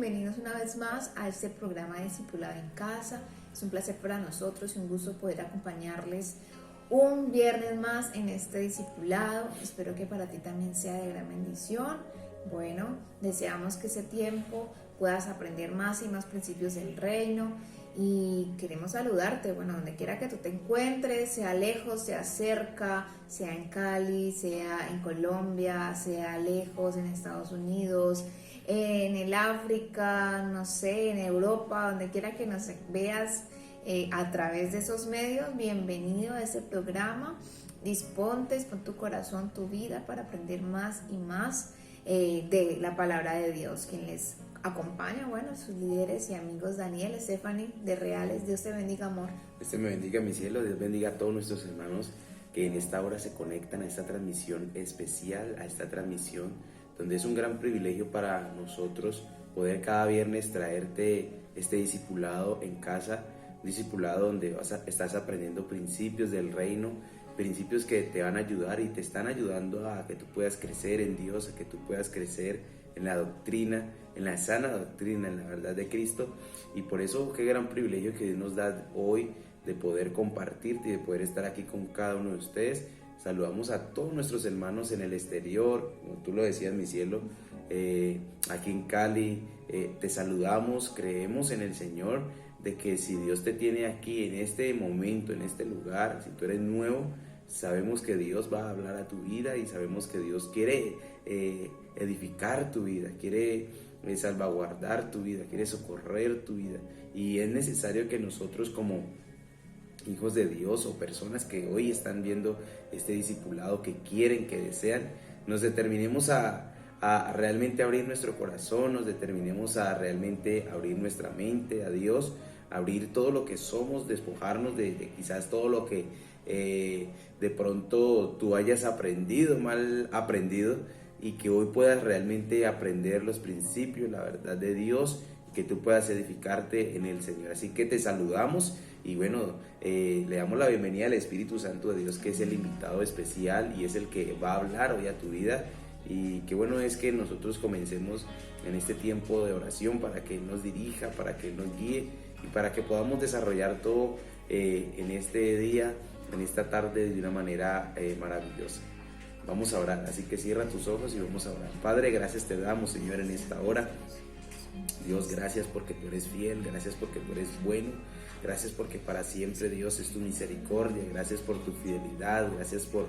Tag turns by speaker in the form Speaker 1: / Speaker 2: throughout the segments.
Speaker 1: bienvenidos una vez más a este programa de Discipulado en Casa. Es un placer para nosotros y un gusto poder acompañarles un viernes más en este discipulado. Espero que para ti también sea de gran bendición. Bueno, deseamos que ese tiempo puedas aprender más y más principios del reino y queremos saludarte, bueno, donde quiera que tú te encuentres, sea lejos, sea cerca, sea en Cali, sea en Colombia, sea lejos en Estados Unidos, en el África, no sé, en Europa, donde quiera que nos veas a través de esos medios. Bienvenido a este programa. Disponte, pon tu corazón, tu vida para aprender más y más de la palabra de Dios. Quien les acompaña, bueno, sus líderes y amigos Daniel, Stephanie de Reales. Dios te bendiga, amor.
Speaker 2: Dios te bendiga, mi cielo. Dios bendiga a todos nuestros hermanos que en esta hora se conectan a esta transmisión especial, a esta transmisión donde es un gran privilegio para nosotros poder cada viernes traerte este discipulado en casa, un discipulado donde estás aprendiendo principios del reino, principios que te van a ayudar y te están ayudando a que tú puedas crecer en Dios, a que tú puedas crecer en la doctrina, en la sana doctrina, en la verdad de Cristo. Y por eso qué gran privilegio que Dios nos da hoy de poder compartirte y de poder estar aquí con cada uno de ustedes. Saludamos a todos nuestros hermanos en el exterior, como tú lo decías, mi cielo, aquí en Cali, te saludamos, creemos en el Señor, de que si Dios te tiene aquí en este momento, en este lugar, si tú eres nuevo, sabemos que Dios va a hablar a tu vida y sabemos que Dios quiere edificar tu vida, quiere salvaguardar tu vida, quiere socorrer tu vida. Y es necesario que nosotros como hijos de Dios o personas que hoy están viendo este discipulado, que quieren, que desean, nos determinemos a realmente abrir nuestro corazón, nos determinemos a realmente abrir nuestra mente a Dios, abrir todo lo que somos, despojarnos de quizás todo lo que de pronto tú hayas aprendido, mal aprendido, y que hoy puedas realmente aprender los principios, la verdad de Dios, que tú puedas edificarte en el Señor. Así que te saludamos y bueno, le damos la bienvenida al Espíritu Santo de Dios, que es el invitado especial y es el que va a hablar hoy a tu vida. Y qué bueno es que nosotros comencemos en este tiempo de oración para que Él nos dirija, para que Él nos guíe y para que podamos desarrollar todo en este día, en esta tarde, de una manera maravillosa. Vamos a orar, así que cierra tus ojos y vamos a orar. Padre, gracias te damos, Señor, en esta hora. Dios, gracias porque tú eres fiel, gracias porque tú eres bueno, gracias porque para siempre, Dios, es tu misericordia, gracias por tu fidelidad, gracias por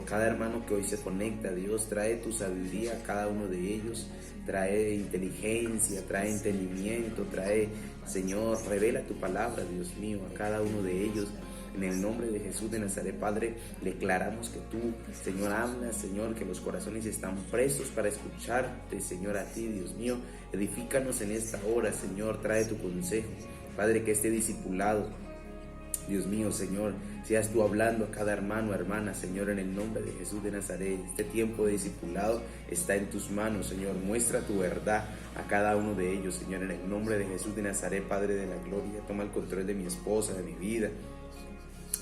Speaker 2: cada hermano que hoy se conecta. Dios, trae tu sabiduría a cada uno de ellos, trae inteligencia, trae entendimiento, trae, Señor, revela tu palabra, Dios mío, a cada uno de ellos. En el nombre de Jesús de Nazaret, Padre, declaramos que tú, Señor, hablas, Señor, que los corazones están prestos para escucharte, Señor, a ti, Dios mío. Edifícanos en esta hora, Señor, trae tu consejo. Padre, que este discipulado, Dios mío, Señor, seas tú hablando a cada hermano, hermana, Señor, en el nombre de Jesús de Nazaret. Este tiempo de discipulado está en tus manos, Señor. Muestra tu verdad a cada uno de ellos, Señor, en el nombre de Jesús de Nazaret, Padre de la gloria. Toma el control de mi esposa, de mi vida,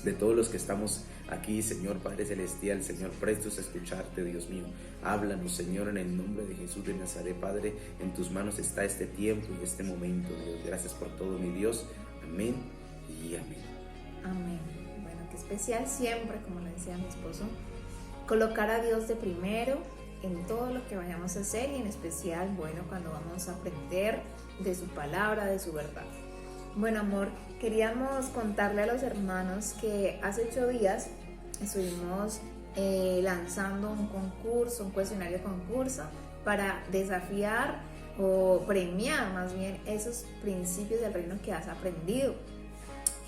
Speaker 2: de todos los que estamos aquí, Señor Padre Celestial, Señor, prestos a escucharte, Dios mío. Háblanos, Señor, en el nombre de Jesús de Nazaret, Padre. En tus manos está este tiempo y este momento, Dios. Gracias por todo, mi Dios. Amén y amén.
Speaker 1: Amén. Bueno, qué especial siempre, como le decía mi esposo, colocar a Dios de primero en todo lo que vayamos a hacer y en especial, bueno, cuando vamos a aprender de su palabra, de su verdad. Bueno, amor, queríamos contarle a los hermanos que hace 8 días estuvimos lanzando un concurso, un cuestionario concurso para desafiar o premiar más bien esos principios del reino que has aprendido.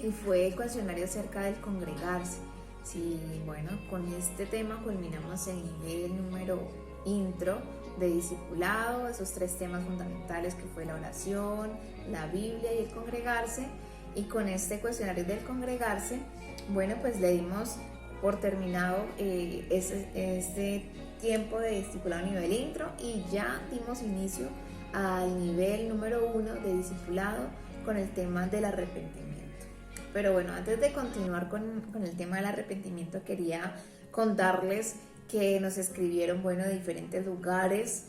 Speaker 1: Y fue el cuestionario acerca del congregarse. Sí, bueno, con este tema culminamos el nivel número intro de discipulado, esos 3 temas fundamentales que fue la oración, la Biblia y el congregarse. Y con este cuestionario del congregarse, bueno, pues le dimos por terminado este tiempo de discipulado a nivel intro y ya dimos inicio al nivel número 1 de discipulado con el tema del arrepentimiento. Pero bueno, antes de continuar con el tema del arrepentimiento, quería contarles que nos escribieron, bueno, de diferentes lugares,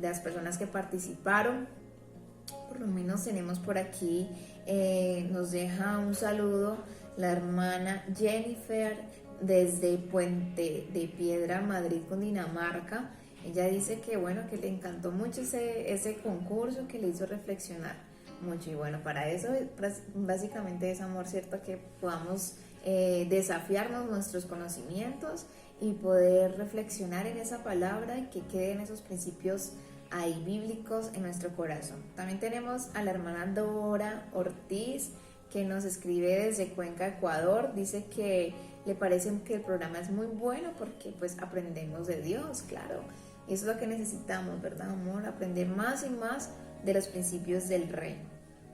Speaker 1: las personas que participaron. Por lo menos tenemos por aquí, nos deja un saludo la hermana Jennifer desde Puente de Piedra, Madrid, Cundinamarca. Ella dice que bueno, que le encantó mucho ese concurso, que le hizo reflexionar mucho. Y bueno, para eso básicamente es amor, ¿cierto? Que podamos desafiarnos nuestros conocimientos y poder reflexionar en esa palabra y que queden esos principios ahí bíblicos en nuestro corazón. También tenemos a la hermana Dora Ortiz, que nos escribe desde Cuenca, Ecuador. Dice que le parece que el programa es muy bueno porque pues aprendemos de Dios, claro. Y eso es lo que necesitamos, ¿verdad, amor? Aprender más y más de los principios del reino.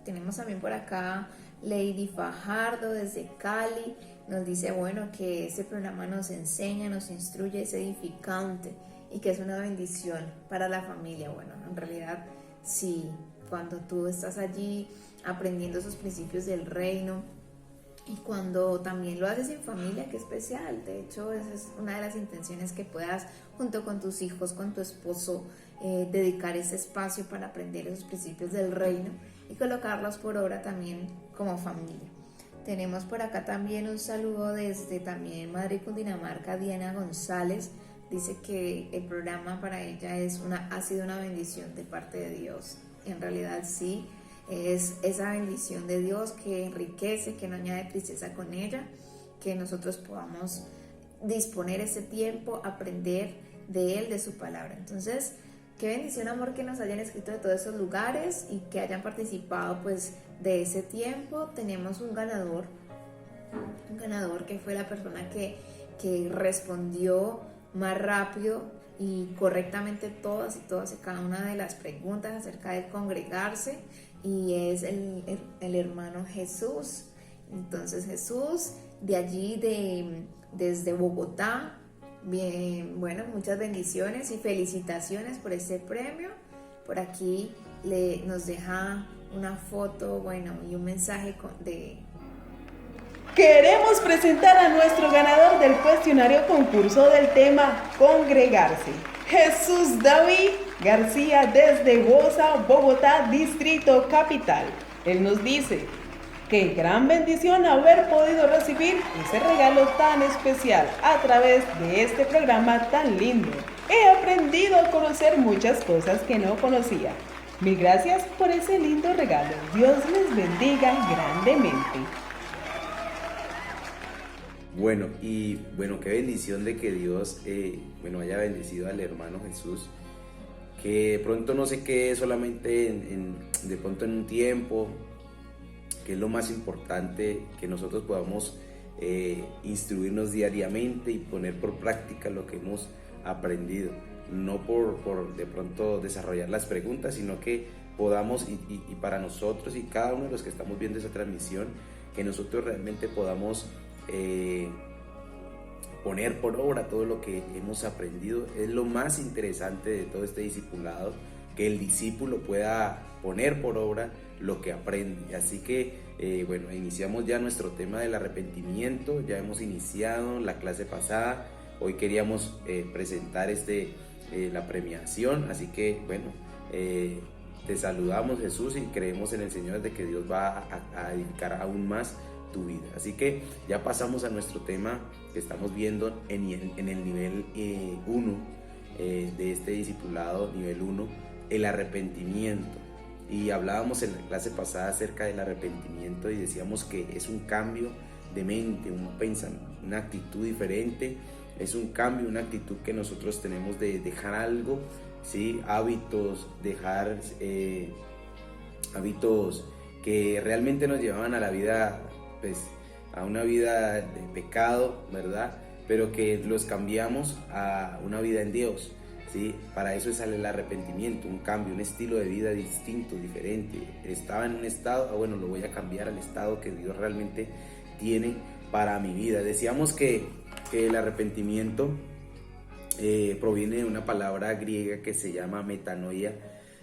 Speaker 1: Tenemos también por acá Lady Fajardo desde Cali. Nos dice, bueno, que este programa nos enseña, nos instruye, es edificante y que es una bendición para la familia. Bueno, en realidad sí, cuando tú estás allí aprendiendo esos principios del reino y cuando también lo haces en familia, qué especial. De hecho, esa es una de las intenciones, que puedas junto con tus hijos, con tu esposo, dedicar ese espacio para aprender esos principios del reino y colocarlos por obra también como familia. Tenemos por acá también un saludo desde también Madrid, Cundinamarca, Diana González. Dice que el programa para ella ha sido una bendición de parte de Dios. En realidad sí, es esa bendición de Dios que enriquece, que no añade tristeza con ella, que nosotros podamos disponer ese tiempo, aprender de Él, de su palabra. Entonces, qué bendición, amor, que nos hayan escrito de todos esos lugares y que hayan participado pues de ese tiempo. Tenemos un ganador que fue la persona que respondió más rápido y correctamente todas y cada una de las preguntas acerca del congregarse, y es el hermano Jesús. Entonces Jesús, de allí desde Bogotá, bien, bueno, muchas bendiciones y felicitaciones por este premio. Por aquí nos deja una foto, bueno, y un mensaje de...
Speaker 3: Queremos presentar a nuestro ganador del cuestionario concurso del tema Congregarse. Jesús David García desde Bosa, Bogotá, Distrito Capital. Él nos dice: qué gran bendición haber podido recibir ese regalo tan especial a través de este programa tan lindo. He aprendido a conocer muchas cosas que no conocía. Mil gracias por ese lindo regalo. Dios les bendiga grandemente.
Speaker 2: Bueno, qué bendición de que Dios haya bendecido al hermano Jesús, que de pronto no se quede solamente de pronto en un tiempo, que es lo más importante, que nosotros podamos instruirnos diariamente y poner por práctica lo que hemos aprendido, no por de pronto desarrollar las preguntas, sino que podamos, y para nosotros y cada uno de los que estamos viendo esa transmisión, que nosotros realmente podamos poner por obra todo lo que hemos aprendido. Es lo más interesante de todo este discipulado, que el discípulo pueda poner por obra lo que aprende. Así que iniciamos ya nuestro tema del arrepentimiento. Ya hemos iniciado la clase pasada. Hoy queríamos presentar la premiación, así que te saludamos, Jesús, y creemos en el Señor de que Dios va a edificar aún más tu vida. Así que ya pasamos a nuestro tema que estamos viendo en el nivel 1 de este discipulado, nivel 1, el arrepentimiento. Y hablábamos en la clase pasada acerca del arrepentimiento y decíamos que es un cambio de mente, un pensamiento, una actitud diferente. Es un cambio, una actitud que nosotros tenemos de dejar algo, ¿sí? Hábitos, dejar hábitos que realmente nos llevaban a la vida, pues, a una vida de pecado, ¿verdad? Pero que los cambiamos a una vida en Dios, ¿sí? Para eso es el arrepentimiento, un cambio, un estilo de vida distinto, diferente. Estaba en un estado, lo voy a cambiar al estado que Dios realmente tiene para mi vida. Decíamos que el arrepentimiento proviene de una palabra griega que se llama metanoia,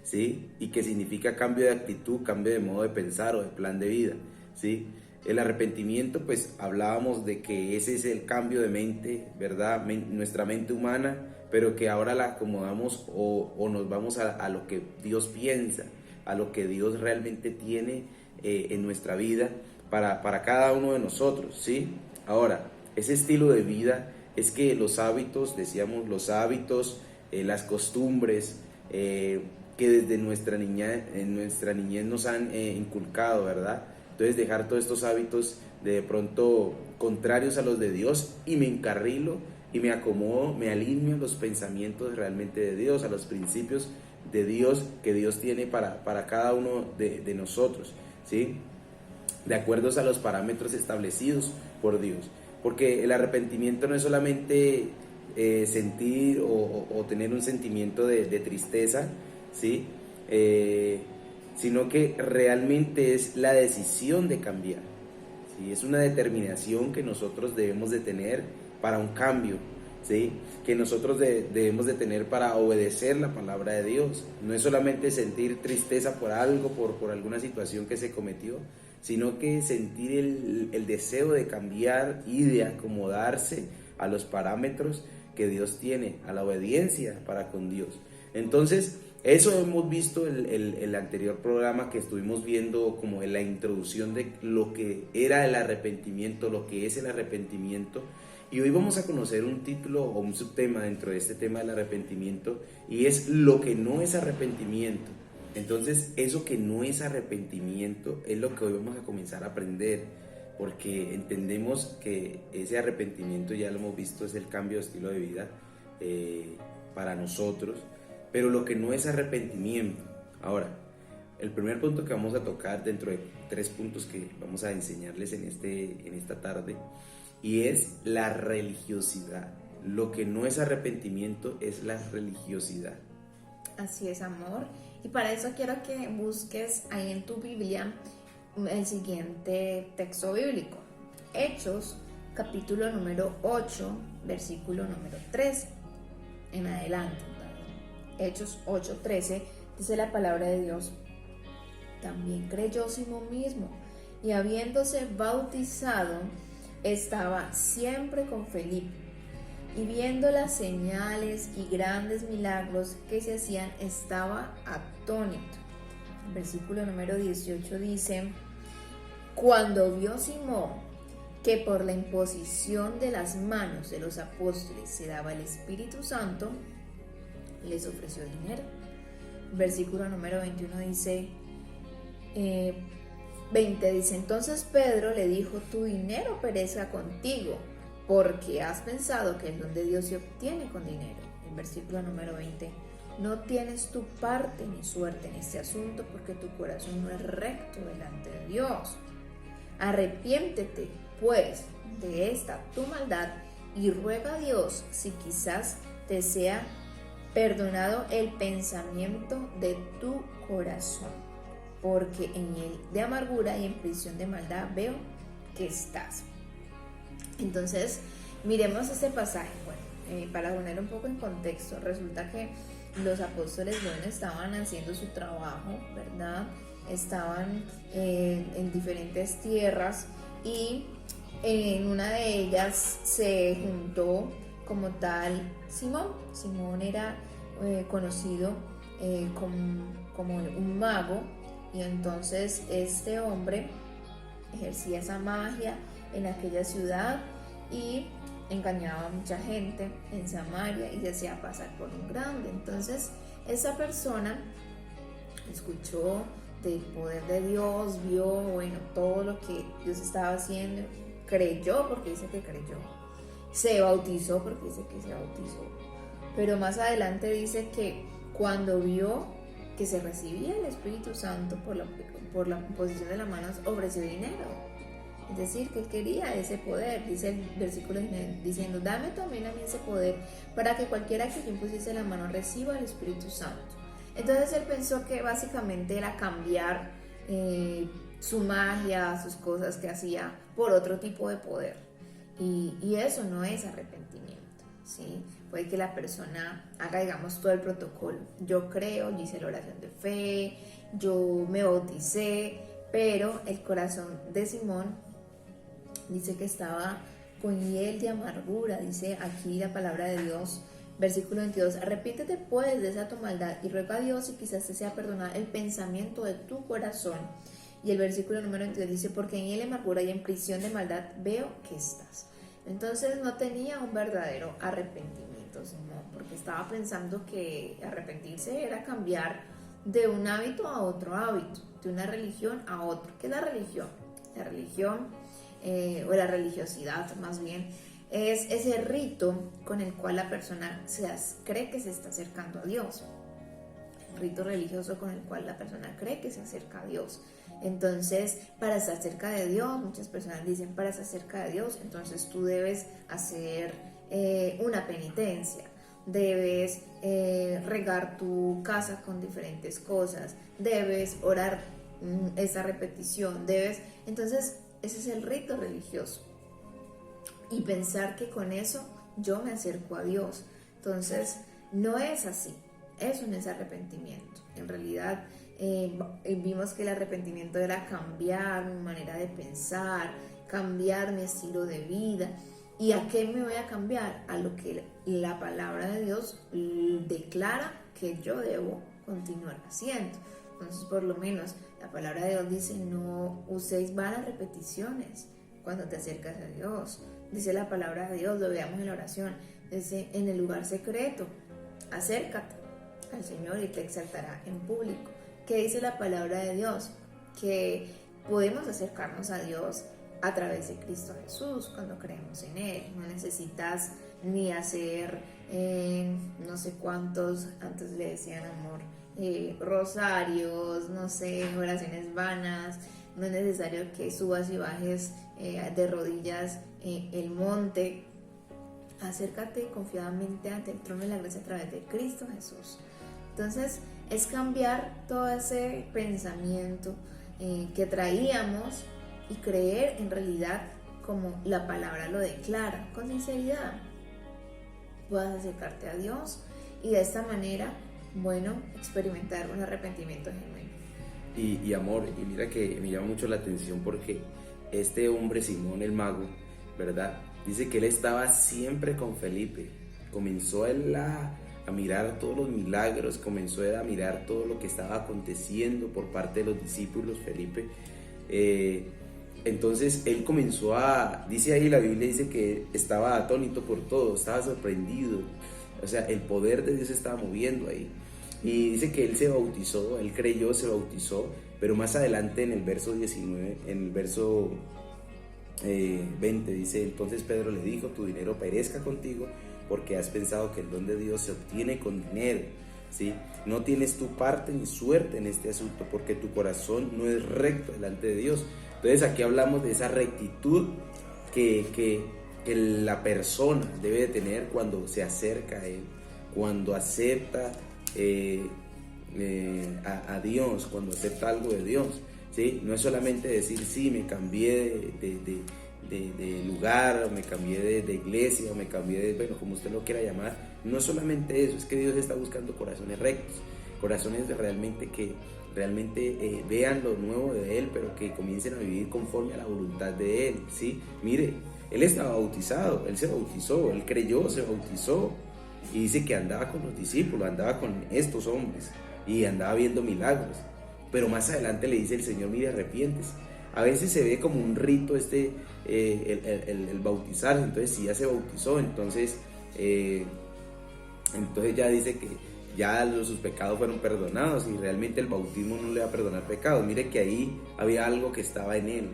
Speaker 2: ¿sí? Y que significa cambio de actitud, cambio de modo de pensar o de plan de vida, ¿sí? El arrepentimiento, pues hablábamos de que ese es el cambio de mente, ¿verdad? Nuestra mente humana, pero que ahora la acomodamos o nos vamos a lo que Dios piensa, a lo que Dios realmente tiene en nuestra vida para cada uno de nosotros, ¿sí? Ahora, ese estilo de vida es que los hábitos, decíamos, los hábitos, las costumbres que desde nuestra niñez nos han inculcado, ¿verdad? Entonces dejar todos estos hábitos de pronto contrarios a los de Dios y me encarrilo y me acomodo, me alineo a los pensamientos realmente de Dios, a los principios de Dios que Dios tiene para cada uno de nosotros, ¿sí? De acuerdo a los parámetros establecidos por Dios. Porque el arrepentimiento no es solamente sentir o tener un sentimiento de tristeza, ¿sí? Sino que realmente es la decisión de cambiar, ¿sí? Es una determinación que nosotros debemos de tener para un cambio, ¿sí? Que nosotros debemos de tener para obedecer la palabra de Dios. No es solamente sentir tristeza por algo, por alguna situación que se cometió, sino que sentir el deseo de cambiar y de acomodarse a los parámetros que Dios tiene, a la obediencia para con Dios. Entonces, eso hemos visto el anterior programa que estuvimos viendo como en la introducción de lo que era el arrepentimiento, lo que es el arrepentimiento. Y hoy vamos a conocer un título o un subtema dentro de este tema del arrepentimiento, y es lo que no es arrepentimiento. Entonces, eso que no es arrepentimiento es lo que hoy vamos a comenzar a aprender, porque entendemos que ese arrepentimiento, ya lo hemos visto, es el cambio de estilo de vida para nosotros, pero lo que no es arrepentimiento. Ahora, el primer punto que vamos a tocar dentro de 3 puntos que vamos a enseñarles en esta tarde, y es la religiosidad. Lo que no es arrepentimiento es la religiosidad.
Speaker 1: Así es, amor. Y para eso quiero que busques ahí en tu Biblia el siguiente texto bíblico. Hechos, capítulo número 8, versículo número 13 en adelante. Hechos 8:13 dice la palabra de Dios: también creyó Simón mismo, y habiéndose bautizado, estaba siempre con Felipe, y viendo las señales y grandes milagros que se hacían, estaba atónito. El versículo número 18 dice: cuando vio Simón que por la imposición de las manos de los apóstoles se daba el Espíritu Santo, les ofreció dinero. El versículo número 21 dice, 20 dice: entonces Pedro le dijo: tu dinero perezca contigo, porque has pensado que el don de Dios se obtiene con dinero. El versículo número 20: no tienes tu parte ni suerte en este asunto, porque tu corazón no es recto delante de Dios. Arrepiéntete pues de esta tu maldad y ruega a Dios si quizás te sea perdonado el pensamiento de tu corazón, porque en él de amargura y en prisión de maldad veo que estás. Entonces, miremos este pasaje. Bueno, para poner un poco en contexto, resulta que los apóstoles, bueno, estaban haciendo su trabajo, ¿verdad? Estaban en diferentes tierras, y en una de ellas se juntó como tal Simón. Simón era conocido como un mago, y entonces este hombre ejercía esa magia en aquella ciudad y engañaba a mucha gente en Samaria y se hacía pasar por un grande. Entonces esa persona escuchó del poder de Dios, vio, bueno, todo lo que Dios estaba haciendo, creyó, porque dice que creyó, se bautizó, porque dice que se bautizó, pero más adelante dice que cuando vio que se recibía el Espíritu Santo por la imposición de las manos, ofreció dinero. Es decir, que él quería ese poder. Dice el versículo diciendo: dame también a mí ese poder, para que cualquiera que yo impusiese la mano reciba el Espíritu Santo. Entonces él pensó que básicamente era cambiar su magia, sus cosas que hacía, por otro tipo de poder. Y eso no es arrepentimiento, ¿sí? Puede que la persona haga, digamos, todo el protocolo. Yo creo, yo hice la oración de fe, yo me bauticé, pero el corazón de Simón dice que estaba con hiel de amargura. Dice aquí la palabra de Dios Versículo 22, arrepiéntete pues de esa tu maldad y ruega a Dios y quizás te sea perdonado el pensamiento de tu corazón. Y el versículo número 22 dice, porque en él amargura y en prisión de maldad veo que estás. Entonces no tenía un verdadero arrepentimiento, sino porque estaba pensando que arrepentirse era cambiar de un hábito a otro hábito, de una religión a otra. ¿Qué es la religión? La religión, o la religiosidad más bien, es ese rito con el cual la persona cree que se está acercando a Dios. El rito religioso con el cual la persona cree que se acerca a Dios. Entonces, para estar cerca de Dios, muchas personas dicen, para estar cerca de Dios, entonces tú debes hacer una penitencia, debes regar tu casa con diferentes cosas, debes orar esa repetición, entonces ese es el rito religioso. Y pensar que con eso yo me acerco a Dios. Entonces, no es así, eso no es arrepentimiento. En realidad, vimos que el arrepentimiento era cambiar mi manera de pensar, cambiar mi estilo de vida. ¿Y a qué me voy a cambiar? A lo que la palabra de Dios declara que yo debo continuar haciendo. Entonces, por lo menos, la palabra de Dios dice, no uséis vanas repeticiones cuando te acercas a Dios. Dice la palabra de Dios, lo veamos en la oración, dice, en el lugar secreto, acércate al Señor y te exaltará en público. ¿Qué dice la palabra de Dios? Que podemos acercarnos a Dios a través de Cristo Jesús cuando creemos en Él. No necesitas ni hacer no sé cuántos, antes le decían amor, rosarios, no sé, oraciones vanas. No es necesario que subas y bajes de rodillas el monte. Acércate confiadamente ante el trono de la gracia a través de Cristo Jesús. Entonces es cambiar todo ese pensamiento que traíamos y creer en realidad como la palabra lo declara, con sinceridad. Puedas acercarte a Dios y de esta manera, bueno, experimentar un arrepentimiento genuino.
Speaker 2: Y amor, y mira que me llama mucho la atención porque este hombre Simón el mago, ¿verdad? Dice que él estaba siempre con Felipe. Comenzó él a mirar todos los milagros, comenzó él a mirar todo lo que estaba aconteciendo por parte de los discípulos, Felipe. Entonces él comenzó dice ahí la Biblia, dice que estaba atónito por todo, estaba sorprendido. O sea, el poder de Dios se estaba moviendo ahí. Y dice que él se bautizó, él creyó, se bautizó, pero más adelante en el verso 19, en el verso 20 dice, entonces Pedro le dijo, tu dinero perezca contigo, porque has pensado que el don de Dios se obtiene con dinero, ¿sí? No tienes tu parte ni suerte en este asunto, porque tu corazón no es recto delante de Dios. Entonces aquí hablamos de esa rectitud que la persona debe de tener cuando se acerca a Él, cuando acepta a Dios, cuando acepta algo de Dios, ¿sí? No es solamente decir, sí, me cambié de lugar, me cambié de iglesia, me cambié de, bueno, como usted lo quiera llamar. No es solamente eso, es que Dios está buscando corazones rectos, corazones que realmente vean lo nuevo de Él, pero que comiencen a vivir conforme a la voluntad de Él, ¿sí? Mire, Él estaba bautizado, Él se bautizó, Él creyó, se bautizó. Y dice que andaba con los discípulos, andaba con estos hombres y andaba viendo milagros. Pero más adelante le dice el Señor, mire, arrepiéntese. A veces se ve como un rito el bautizarse. Entonces si ya se bautizó, entonces ya dice que ya sus pecados fueron perdonados y realmente el bautismo no le va a perdonar pecados. Mire que ahí había algo que estaba en él,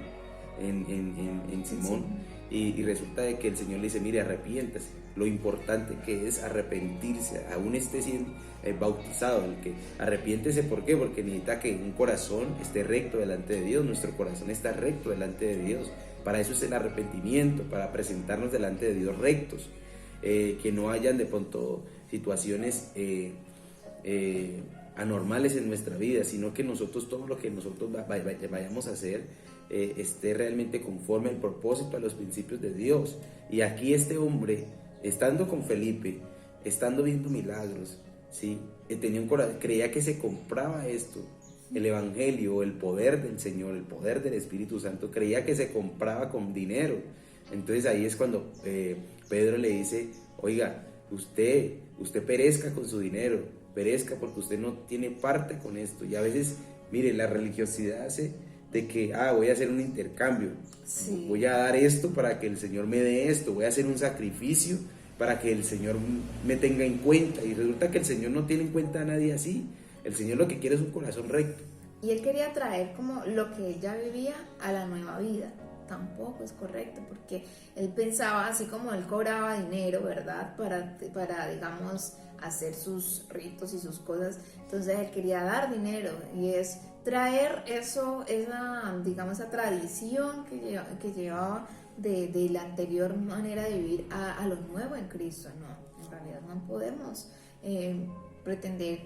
Speaker 2: en Simón. Y resulta de que el Señor le dice, mire, arrepiéntase. Lo importante que es arrepentirse, aún esté siendo bautizado, el que arrepiéntese. ¿Por qué? Porque necesita que un corazón esté recto delante de Dios. Nuestro corazón está recto delante de Dios. Para eso es el arrepentimiento, para presentarnos delante de Dios rectos, que no hayan de pronto situaciones anormales en nuestra vida, sino que nosotros, todo lo que nosotros vayamos a hacer esté realmente conforme al propósito, a los principios de Dios. Y aquí este hombre, estando con Felipe, estando viendo milagros, ¿sí? Tenía un corazón, creía que se compraba esto, el evangelio, el poder del Señor, el poder del Espíritu Santo, creía que se compraba con dinero. Entonces ahí es cuando Pedro le dice, oiga, usted perezca con su dinero, perezca porque usted no tiene parte con esto. Y a veces, mire, la religiosidad hace de que, voy a hacer un intercambio,
Speaker 1: Sí.
Speaker 2: voy a dar esto para que el Señor me dé esto, voy a hacer un sacrificio para que el Señor me tenga en cuenta. Y resulta que el Señor no tiene en cuenta a nadie así. El Señor lo que quiere es un corazón recto.
Speaker 1: Y él quería traer como lo que ella vivía a la nueva vida. Tampoco es correcto, porque él pensaba, así como él cobraba dinero, ¿verdad? Para digamos, hacer sus ritos y sus cosas. Entonces él quería dar dinero, y es traer esa tradición que llevaba de la anterior manera de vivir a lo nuevo en Cristo. No, en realidad no podemos pretender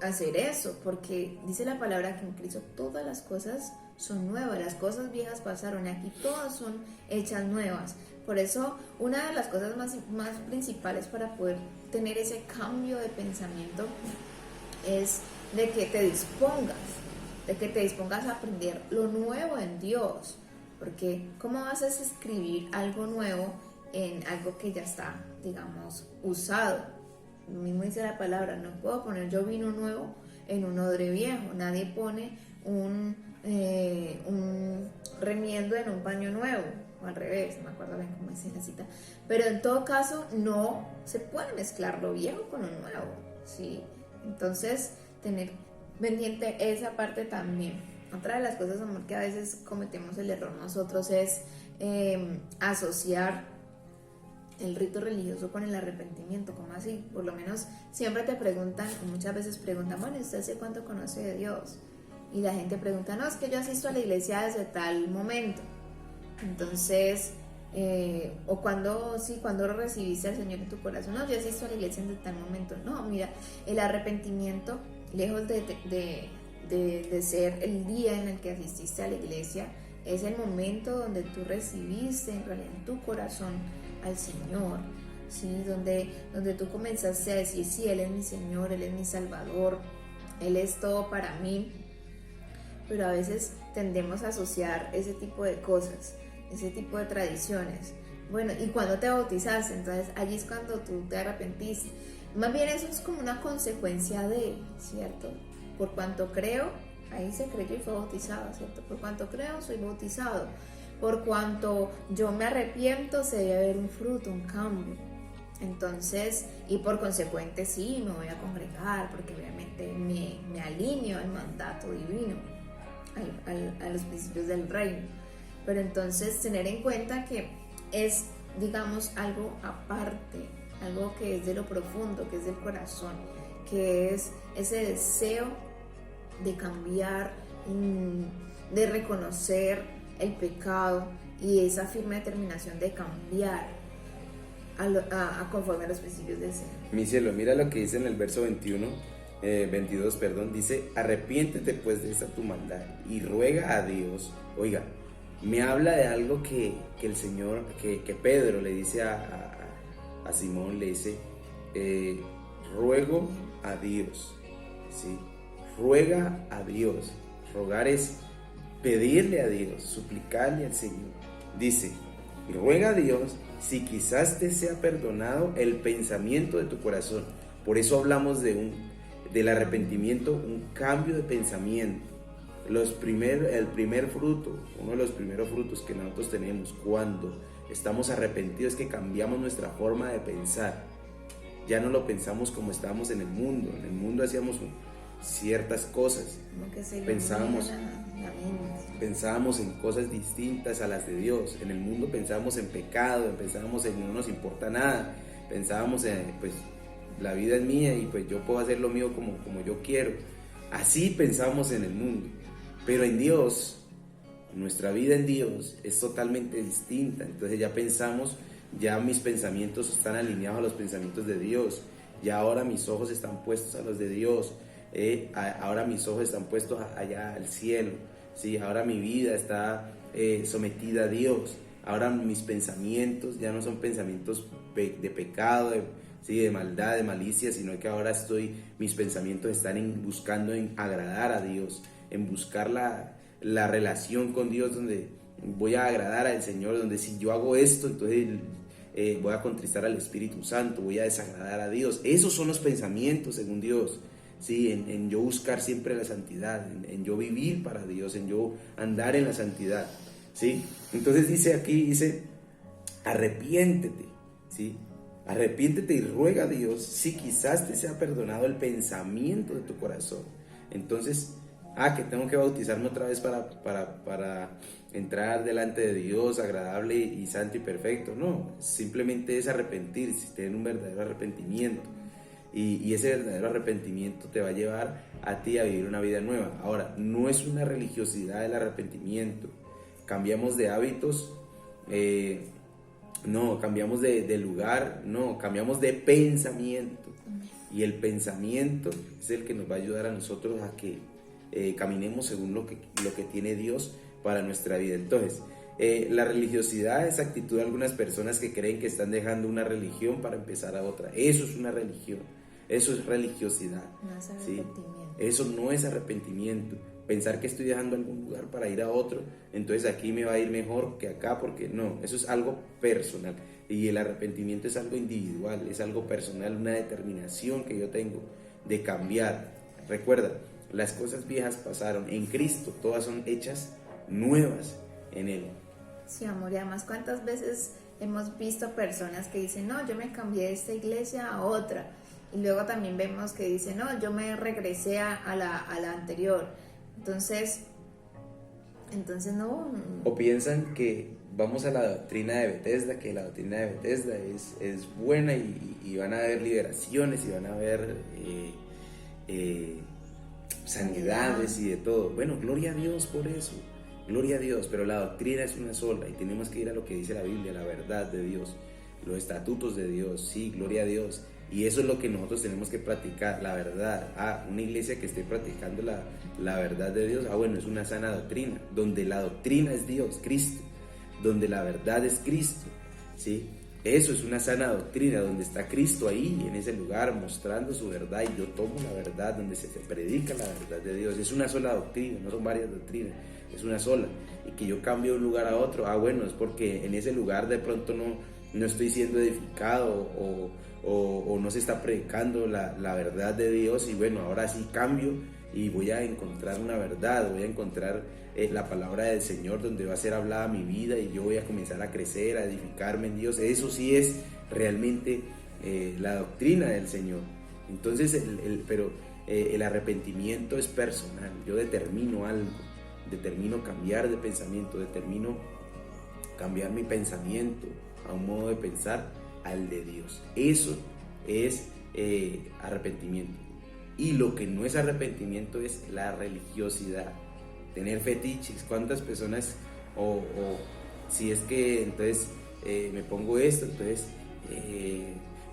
Speaker 1: hacer eso, porque dice la palabra que en Cristo todas las cosas son nuevas, las cosas viejas pasaron, aquí todas son hechas nuevas. Por eso una de las cosas más principales para poder tener ese cambio de pensamiento es de que te dispongas a aprender lo nuevo en Dios, porque ¿cómo vas a escribir algo nuevo en algo que ya está, digamos, usado? Lo mismo dice la palabra, no puedo poner yo vino nuevo en un odre viejo, nadie pone un remiendo en un paño nuevo, o al revés, no me acuerdo bien cómo dice la cita, pero en todo caso no se puede mezclar lo viejo con lo nuevo, ¿sí? Entonces tener pendiente esa parte también. Otra de las cosas, amor, que a veces cometemos el error nosotros es asociar el rito religioso con el arrepentimiento. ¿Cómo así? Por lo menos siempre te preguntan, o muchas veces preguntan, bueno, ¿usted hace cuánto conoce de Dios? Y la gente pregunta, no, es que yo asisto a la iglesia desde tal momento. Entonces, o cuando recibiste al Señor en tu corazón, no, yo asisto a la iglesia desde tal momento. No, mira, el arrepentimiento, lejos de ser el día en el que asististe a la iglesia, es el momento donde tú recibiste en realidad en tu corazón al Señor, ¿sí? Donde tú comenzaste a decir, sí, Él es mi Señor, Él es mi Salvador, Él es todo para mí. Pero a veces tendemos a asociar ese tipo de cosas, ese tipo de tradiciones. Bueno, y cuando te bautizaste, entonces allí es cuando tú te arrepentiste. Más bien eso es como una consecuencia de, ¿cierto? Por cuanto creo, ahí se creyó y fue bautizado, ¿cierto? Por cuanto creo, soy bautizado. Por cuanto yo me arrepiento, se debe haber un fruto, un cambio. Entonces, y por consecuente sí, me voy a congregar, porque obviamente me alineo al mandato divino, a los principios del reino. Pero entonces tener en cuenta que es, digamos, algo aparte, algo que es de lo profundo, que es del corazón, que es ese deseo de cambiar, de reconocer el pecado y esa firme determinación de cambiar a conforme a los principios del Señor.
Speaker 2: Mi cielo, mira lo que dice en el verso 22, dice, arrepiéntete pues de esta tu maldad y ruega a Dios. Oiga, me habla de algo que el Señor, que Pedro le dice a Simón, le dice, ruego a Dios, ¿sí? Ruega a Dios. Rogar es pedirle a Dios, suplicarle al Señor. Dice, ruega a Dios si quizás te sea perdonado el pensamiento de tu corazón. Por eso hablamos del arrepentimiento, un cambio de pensamiento. El primer fruto, uno de los primeros frutos que nosotros tenemos cuando estamos arrepentidos es que cambiamos nuestra forma de pensar. Ya no lo pensamos como estábamos en el mundo. En el mundo hacíamos ciertas cosas, pensábamos en cosas distintas a las de Dios. En el mundo pensábamos en pecado, pensábamos en no nos importa nada, pensábamos en pues la vida es mía y pues yo puedo hacer lo mío como yo quiero. Así pensábamos en el mundo, pero en Dios, nuestra vida en Dios es totalmente distinta. Entonces ya mis pensamientos están alineados a los pensamientos de Dios, ya ahora mis ojos están puestos a los de Dios. Ahora mis ojos están puestos allá al cielo, ¿sí? Ahora mi vida está sometida a Dios. Ahora mis pensamientos ya no son pensamientos de pecado, de maldad, de malicia, sino que ahora mis pensamientos están buscando en agradar a Dios, en buscar la relación con Dios, donde voy a agradar al Señor, donde si yo hago esto, entonces voy a contristar al Espíritu Santo, voy a desagradar a Dios. Esos son los pensamientos según Dios, ¿sí? En yo buscar siempre la santidad, en yo vivir para Dios, en yo andar en la santidad, ¿sí? Entonces dice, arrepiéntete, ¿sí? Arrepiéntete y ruega a Dios si quizás te sea perdonado el pensamiento de tu corazón. Entonces, que tengo que bautizarme otra vez para entrar delante de Dios agradable y santo y perfecto. No, simplemente es arrepentirse, tener un verdadero arrepentimiento. Y ese verdadero arrepentimiento te va a llevar a ti a vivir una vida nueva. Ahora, no es una religiosidad el arrepentimiento. Cambiamos de hábitos, no, cambiamos de lugar, no, cambiamos de pensamiento. Y el pensamiento es el que nos va a ayudar a nosotros a que caminemos según lo que tiene Dios para nuestra vida. Entonces, la religiosidad es actitud de algunas personas que creen que están dejando una religión para empezar a otra. Eso es una religión, eso es religiosidad.
Speaker 1: No es arrepentimiento.
Speaker 2: ¿Sí? Eso no es arrepentimiento. Pensar que estoy dejando algún lugar para ir a otro, entonces aquí me va a ir mejor que acá, porque no, eso es algo personal. Y el arrepentimiento es algo individual, es algo personal, una determinación que yo tengo de cambiar. Recuerda, las cosas viejas pasaron, en Cristo todas son hechas nuevas en Él.
Speaker 1: Sí, amor, y además cuántas veces hemos visto personas que dicen, no, yo me cambié de esta iglesia a otra, y luego también vemos que dicen, no, yo me regresé a la anterior. Entonces no.
Speaker 2: O piensan que vamos a la doctrina de Bethesda, que la doctrina de Bethesda es buena y van a haber liberaciones y van a haber sanidades y de todo. Bueno, gloria a Dios por eso, gloria a Dios, pero la doctrina es una sola y tenemos que ir a lo que dice la Biblia, la verdad de Dios, los estatutos de Dios, sí, gloria a Dios. Y eso es lo que nosotros tenemos que practicar, la verdad. Una iglesia que esté practicando la verdad de Dios, bueno, es una sana doctrina, donde la doctrina es Dios, Cristo, donde la verdad es Cristo, ¿sí? Eso es una sana doctrina, donde está Cristo ahí, en ese lugar, mostrando su verdad, y yo tomo la verdad, donde se predica la verdad de Dios. Es una sola doctrina, no son varias doctrinas, es una sola. Y que yo cambie de un lugar a otro, bueno, es porque en ese lugar de pronto no estoy siendo edificado o no se está predicando la verdad de Dios, y bueno, ahora sí cambio y voy a encontrar una verdad, voy a encontrar la palabra del Señor donde va a ser hablada mi vida y yo voy a comenzar a crecer, a edificarme en Dios. Eso sí es realmente la doctrina del Señor. Entonces, pero el arrepentimiento es personal. Yo determino algo, determino cambiar de pensamiento, determino cambiar mi pensamiento a un modo de pensar al de Dios. Eso es arrepentimiento. Y lo que no es arrepentimiento es la religiosidad, tener fetiches. ¿Cuántas personas o si es que entonces me pongo esto, entonces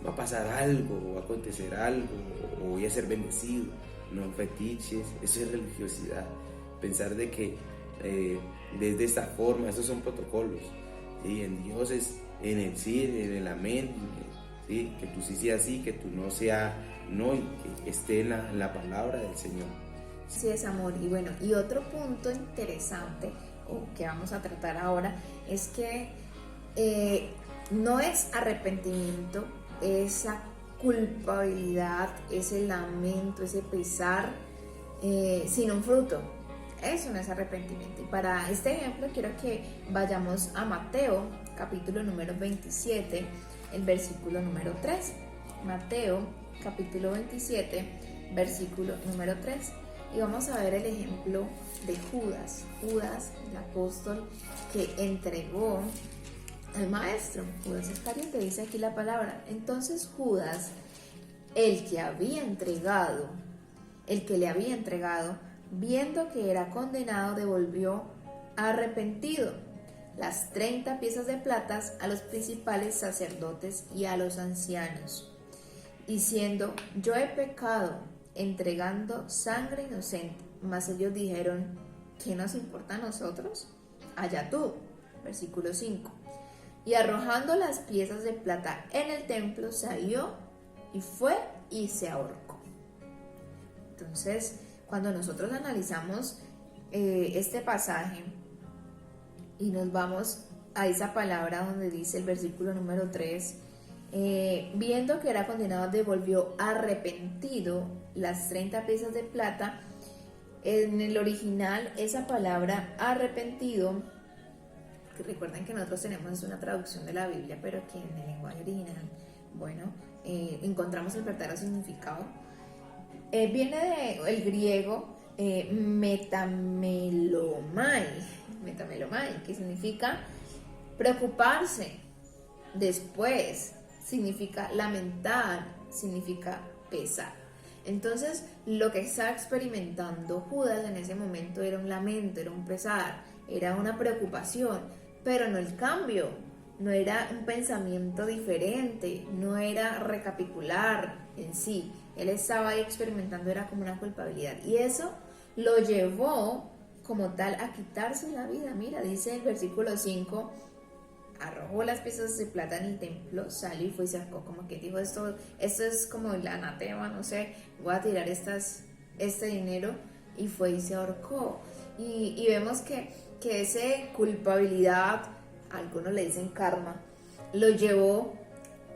Speaker 2: va a pasar algo, va a acontecer algo, o voy a ser bendecido? No, fetiches, eso es religiosidad. Pensar de que desde esta forma, esos son protocolos, ¿sí? En Dios es en el sí, en el amén, ¿sí? Que tú sí sea sí, que tú no sea no, y que esté en la palabra del Señor.
Speaker 1: Sí, es amor. Y bueno, y otro punto interesante que vamos a tratar ahora es que no es arrepentimiento, esa culpabilidad, ese lamento, ese pesar sin un fruto. Eso no es arrepentimiento. Y para este ejemplo quiero que vayamos a Mateo, capítulo número 27, el versículo número 3. Mateo, capítulo 27, versículo número 3. Y vamos a ver el ejemplo de Judas, el apóstol que entregó al maestro. Judas Iscariote, dice aquí la palabra. Entonces Judas, el que le había entregado, viendo que era condenado, devolvió arrepentido las 30 piezas de plata a los principales sacerdotes y a los ancianos, diciendo: yo he pecado entregando sangre inocente. Mas ellos dijeron: ¿qué nos importa a nosotros? Allá tú. Versículo 5. Y arrojando las piezas de plata en el templo, salió y fue y se ahorcó. Entonces, cuando nosotros analizamos este pasaje y nos vamos a esa palabra donde dice el versículo número 3, viendo que era condenado, devolvió arrepentido las 30 piezas de plata. En el original, esa palabra arrepentido, que recuerden que nosotros tenemos una traducción de la Biblia, pero que en el lenguaje original, bueno, encontramos el verdadero significado. Viene del griego metamelomai, que significa preocuparse, después, significa lamentar, significa pesar. Entonces, lo que estaba experimentando Judas en ese momento era un lamento, era un pesar, era una preocupación, pero no el cambio, no era un pensamiento diferente, no era recapitular en sí. Él estaba ahí experimentando, era como una culpabilidad. Y eso lo llevó como tal a quitarse la vida. Mira, dice el versículo 5, arrojó las piezas de plata en el templo, salió y fue y sacó, como que dijo, esto es como el anatema, no sé, voy a tirar este dinero, y fue y se ahorcó. Y vemos que esa culpabilidad, algunos le dicen karma, lo llevó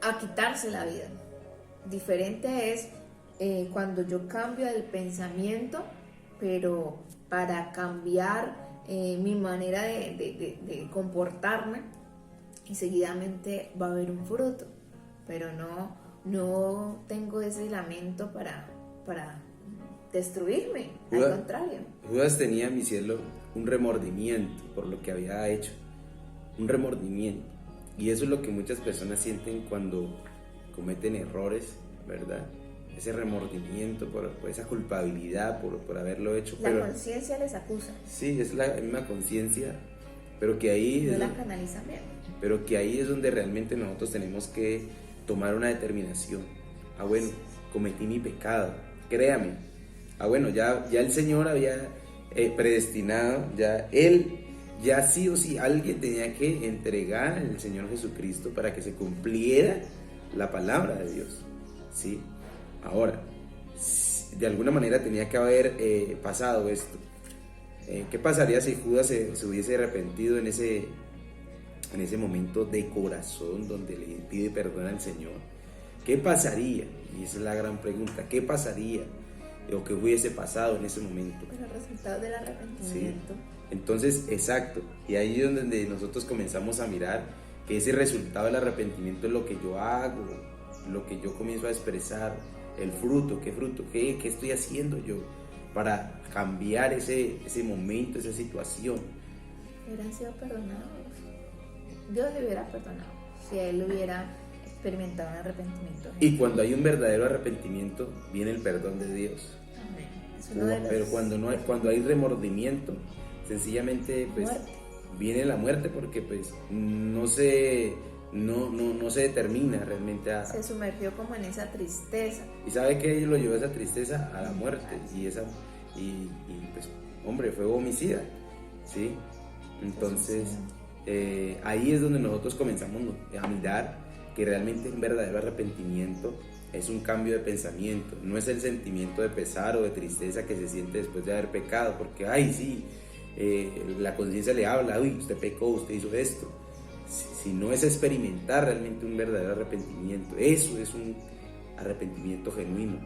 Speaker 1: a quitarse la vida. Diferente es cuando yo cambio el pensamiento, pero para cambiar mi manera de comportarme, y seguidamente va a haber un fruto, pero no tengo ese lamento para destruirme, al contrario.
Speaker 2: Judas tenía, mi cielo, un remordimiento por lo que había hecho, un remordimiento, y eso es lo que muchas personas sienten cuando cometen errores, ¿verdad? Ese remordimiento por esa culpabilidad por haberlo hecho.
Speaker 1: La conciencia les acusa.
Speaker 2: Sí, es la misma conciencia, pero que ahí
Speaker 1: no la canalizan bien.
Speaker 2: Pero que ahí es donde realmente nosotros tenemos que tomar una determinación. Bueno, cometí mi pecado, créame. Bueno, ya el Señor había predestinado, ya sí o sí alguien tenía que entregar al Señor Jesucristo para que se cumpliera la palabra de Dios, ¿sí? Ahora, de alguna manera tenía que haber pasado esto. ¿Qué pasaría si Judas se hubiese arrepentido en ese momento de corazón donde le pide perdón al Señor? ¿Qué pasaría? Y esa es la gran pregunta. ¿Qué pasaría? ¿O qué hubiese pasado en ese momento?
Speaker 1: Pues el resultado del arrepentimiento.
Speaker 2: Sí. Entonces, exacto. Y ahí es donde nosotros comenzamos a mirar que ese resultado del arrepentimiento es lo que yo hago, lo que yo comienzo a expresar, el fruto, qué estoy haciendo yo para cambiar ese momento, esa situación.
Speaker 1: Hubieran sido perdonados. Dios le hubiera perdonado si él hubiera experimentado un arrepentimiento.
Speaker 2: Y cuando hay un verdadero arrepentimiento, viene el perdón de Dios.
Speaker 1: Amén.
Speaker 2: Pero cuando hay remordimiento, sencillamente pues viene la muerte, porque pues no se determina realmente
Speaker 1: se sumergió como en esa tristeza.
Speaker 2: ¿Y sabe qué lo llevó a esa tristeza? A la muerte. Y pues, hombre, fue homicida, ¿sí? Entonces, ahí es donde nosotros comenzamos a mirar que realmente un verdadero arrepentimiento es un cambio de pensamiento. No es el sentimiento de pesar o de tristeza que se siente después de haber pecado, porque, la conciencia le habla, usted pecó, usted hizo esto. Si no es experimentar realmente un verdadero arrepentimiento, eso es un arrepentimiento genuino,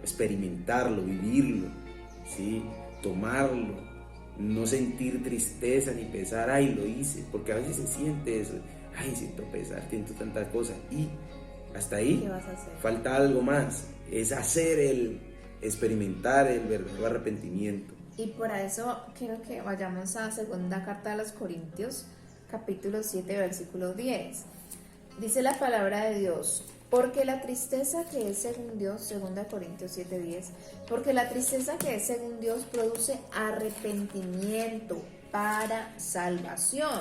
Speaker 2: experimentarlo, vivirlo, ¿sí? Tomarlo, no sentir tristeza ni pesar, lo hice, porque a veces se siente eso, siento pesar, siento tantas cosas, y hasta ahí
Speaker 1: ¿qué vas a hacer?
Speaker 2: Falta algo más, es experimentar el verdadero arrepentimiento.
Speaker 1: Y por eso quiero que vayamos a segunda carta de los Corintios, capítulo 7, versículo 10. Dice la palabra de Dios: porque la tristeza que es según Dios, 2 Corintios 7:10, porque la tristeza que es según Dios produce arrepentimiento para salvación,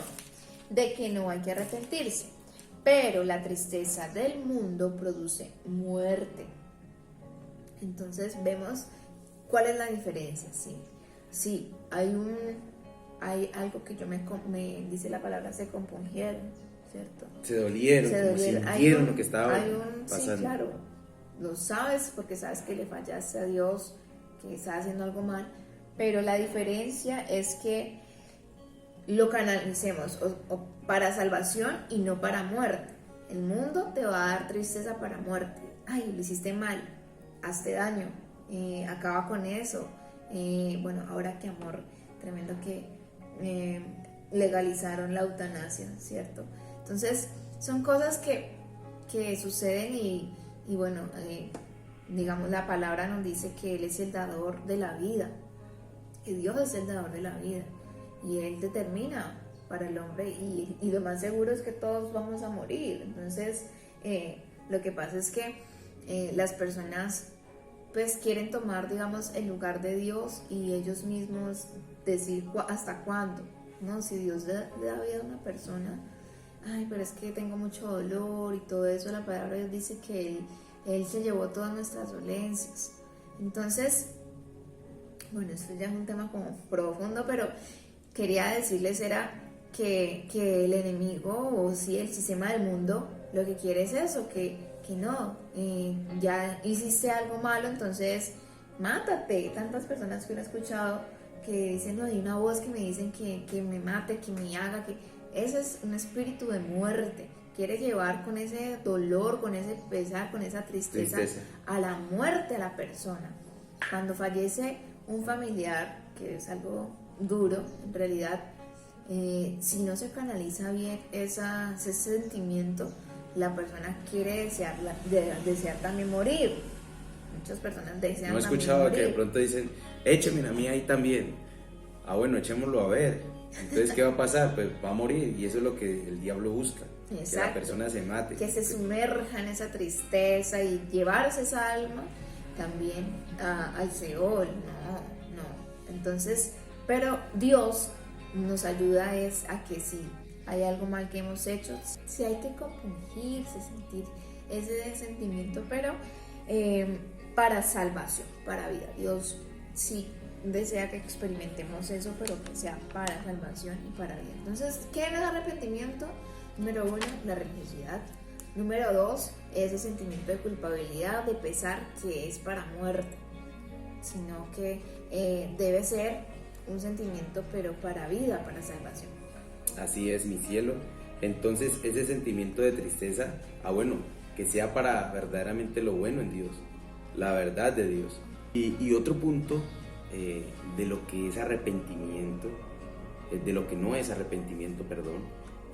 Speaker 1: de que no hay que arrepentirse, pero la tristeza del mundo produce muerte. Entonces vemos cuál es la diferencia. Sí, hay algo que dice la palabra, se compungieron, ¿cierto?
Speaker 2: Se dolieron. Sintieron lo que estaba pasando.
Speaker 1: Sí, claro, lo sabes porque sabes que le fallaste a Dios, que estás haciendo algo mal, pero la diferencia es que lo canalicemos o para salvación y no para muerte. El mundo te va a dar tristeza para muerte. Ay, lo hiciste mal, hazte daño, acaba con eso. Bueno, ahora qué amor, tremendo que legalizaron la eutanasia, ¿cierto? Entonces, son cosas que suceden y bueno, digamos, la palabra nos dice que Él es el dador de la vida, que Dios es el dador de la vida y Él determina para el hombre y lo más seguro es que todos vamos a morir. Entonces, lo que pasa es que las personas pues quieren tomar, digamos, el lugar de Dios y ellos mismos decir hasta cuándo, ¿no? Si Dios le da vida a una persona, ay, pero es que tengo mucho dolor y todo eso, la palabra de Dios dice que Él se llevó todas nuestras dolencias. Entonces, bueno, esto ya es un tema como profundo, pero quería decirles era que el enemigo o si el sistema del mundo lo que quiere es eso, que no, ya hiciste algo malo, entonces mátate. Tantas personas que he escuchado que dicen, no, hay una voz que me dicen que me mate, que me haga, que ese es un espíritu de muerte. Quiere llevar con ese dolor, con ese pesar, con esa tristeza a la muerte a la persona. Cuando fallece un familiar, que es algo duro en realidad, si no se canaliza bien ese sentimiento, la persona quiere desear también morir. Muchas personas desean
Speaker 2: no he
Speaker 1: también
Speaker 2: escuchado
Speaker 1: morir.
Speaker 2: que de pronto dicen, écheme a mí ahí también. Ah, bueno, echémoslo a ver. Entonces, ¿qué va a pasar? Pues va a morir, y eso es lo que el diablo busca.
Speaker 1: Exacto.
Speaker 2: Que la persona se mate.
Speaker 1: Que se sumerja en esa tristeza y llevarse esa alma también al Seol. No. Entonces, pero Dios nos ayuda a que si hay algo mal que hemos hecho, si hay que compungirse, sentir ese sentimiento, pero para salvación, para vida. Dios sí desea que experimentemos eso, pero que sea para salvación y para vida. Entonces, ¿qué es el arrepentimiento? Número 1, la religiosidad. Número 2, ese sentimiento de culpabilidad, de pesar, que es para muerte, sino que debe ser un sentimiento, pero para vida, para salvación.
Speaker 2: Así es, mi cielo. Entonces, ese sentimiento de tristeza, bueno, que sea para verdaderamente lo bueno en Dios, la verdad de Dios. Y otro punto de lo que es arrepentimiento, de lo que no es arrepentimiento, perdón,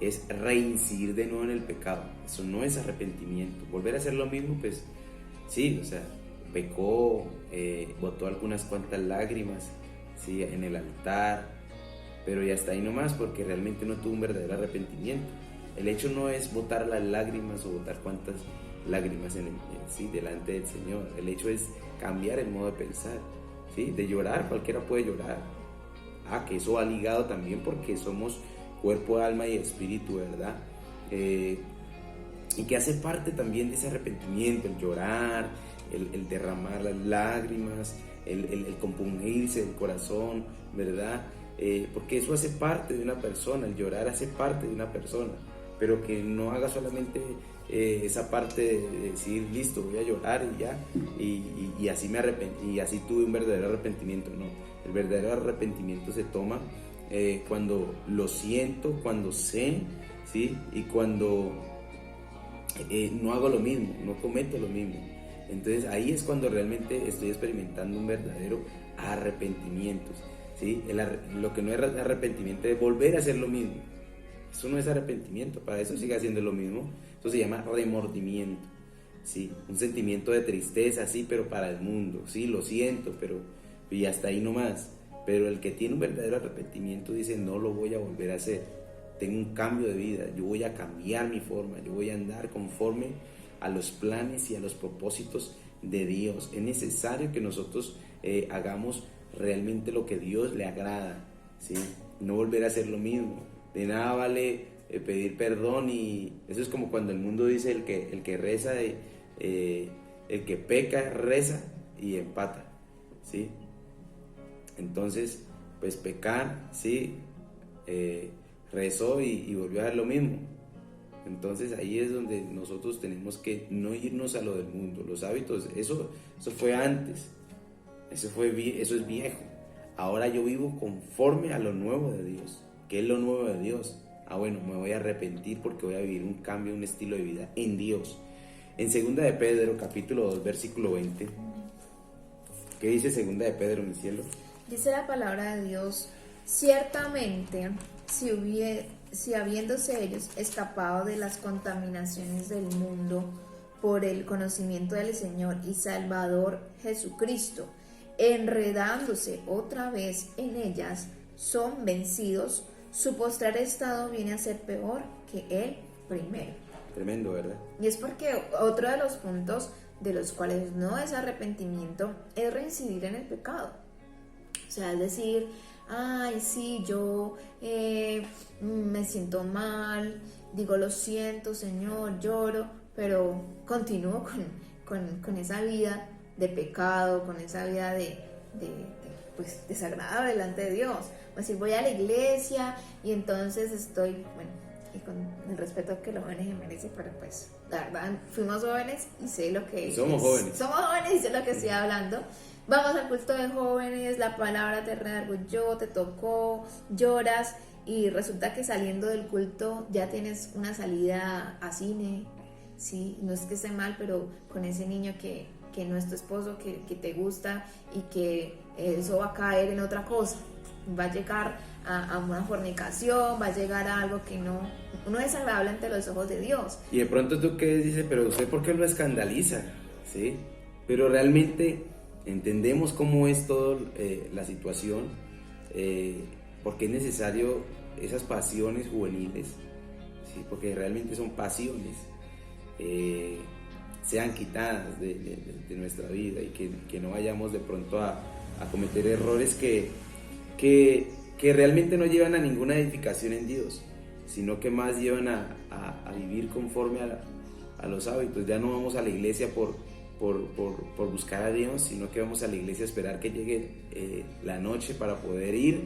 Speaker 2: es reincidir de nuevo en el pecado. Eso no es arrepentimiento. Volver a hacer lo mismo, pues sí, o sea, pecó, botó algunas cuantas lágrimas, sí, en el altar, pero ya está ahí nomás, porque realmente no tuvo un verdadero arrepentimiento. El hecho no es botar las lágrimas o botar cuantas lágrimas sí, delante del Señor. El hecho es cambiar el modo de pensar, ¿sí? De llorar, cualquiera puede llorar. Que eso va ligado también porque somos cuerpo, alma y espíritu, ¿verdad? Y que hace parte también de ese arrepentimiento, el llorar, el derramar las lágrimas, el compungirse del corazón, ¿verdad? Porque eso hace parte de una persona, el llorar hace parte de una persona, pero que no haga solamente esa parte de decir, listo, voy a llorar y ya, y así me arrepentí, y así tuve un verdadero arrepentimiento. No, el verdadero arrepentimiento se toma cuando lo siento, cuando sé, ¿sí? Y cuando no hago lo mismo, no cometo lo mismo. Entonces ahí es cuando realmente estoy experimentando un verdadero arrepentimiento, ¿sí? Lo que no es arrepentimiento es volver a hacer lo mismo. Eso no es arrepentimiento, para eso sigue haciendo lo mismo. Eso se llama remordimiento, ¿sí? Un sentimiento de tristeza, sí, pero para el mundo, sí, lo siento, pero y hasta ahí nomás. Pero el que tiene un verdadero arrepentimiento dice, no lo voy a volver a hacer. Tengo un cambio de vida, yo voy a cambiar mi forma, yo voy a andar conforme a los planes y a los propósitos de Dios. Es necesario que nosotros hagamos realmente lo que Dios le agrada, ¿sí? No volver a hacer lo mismo. De nada vale pedir perdón, y eso es como cuando el mundo dice el que reza, el que peca reza y empata, ¿sí? Entonces, pues pecar, ¿sí? Rezó y volvió a hacer lo mismo. Entonces ahí es donde nosotros tenemos que no irnos a lo del mundo. Los hábitos, eso fue antes, eso es viejo. Ahora yo vivo conforme a lo nuevo de Dios. ¿Qué es lo nuevo de Dios? Bueno, me voy a arrepentir porque voy a vivir un cambio, un estilo de vida en Dios. En 2 de Pedro, capítulo 2, versículo 20, ¿qué dice 2 de Pedro, mi cielo?
Speaker 1: Dice la palabra de Dios: ciertamente, si habiéndose ellos escapado de las contaminaciones del mundo por el conocimiento del Señor y Salvador Jesucristo, enredándose otra vez en ellas, son vencidos, su postrer estado viene a ser peor que el primero.
Speaker 2: Tremendo, ¿verdad?
Speaker 1: Y es porque otro de los puntos de los cuales no es arrepentimiento es reincidir en el pecado. O sea, es decir, ay, sí, yo me siento mal, digo lo siento, Señor, lloro, pero continúo con esa vida de pecado, con esa vida pues desagradable delante de Dios. O decir, voy a la iglesia y entonces estoy, bueno, y con el respeto que los jóvenes se merecen, pero pues la verdad fuimos jóvenes y sé lo que
Speaker 2: somos jóvenes
Speaker 1: y sé lo que estoy hablando. Vamos al culto de jóvenes, la palabra te redargüyó, te tocó, lloras y resulta que saliendo del culto ya tienes una salida a cine, sí, no es que esté mal, pero con ese niño que no es tu esposo, que te gusta y que eso va a caer en otra cosa, va a llegar a una fornicación, va a llegar a algo que no es agradable ante los ojos de Dios.
Speaker 2: Y de pronto tú que dices, pero usted ¿por qué lo escandaliza? ¿Sí? Pero realmente entendemos cómo es toda la situación, porque es necesario esas pasiones juveniles, ¿sí? Porque realmente son pasiones, sean quitadas de nuestra vida y que no vayamos de pronto a cometer errores que realmente no llevan a ninguna edificación en Dios, sino que más llevan a vivir conforme a los hábitos. Ya no vamos a la iglesia por buscar a Dios, sino que vamos a la iglesia a esperar que llegue la noche para poder ir